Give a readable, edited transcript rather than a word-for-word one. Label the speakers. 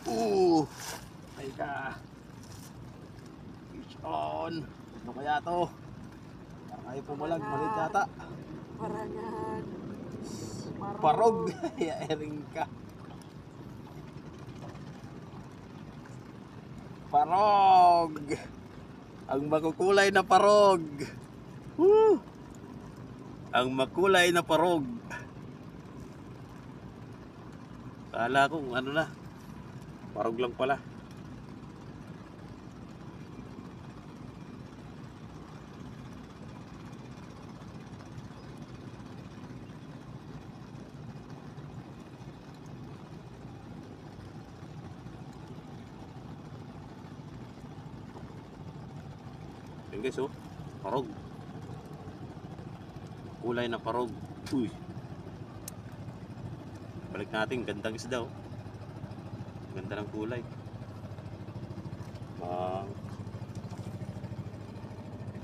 Speaker 1: Ay ka. Fish on. Ano kaya to? Parang ayaw pumalag. Malit yata.
Speaker 2: Parangan.
Speaker 1: Parog. Ering ka. Parog. Ang makukulay na parog. Woo! Ang makulay na parog. Kala ko ano na. Parog lang pala. Yan guys, oh. Parog. Kulay na parog. Uy. Balik natin, gandang isda, oh. Ganda ng kulay.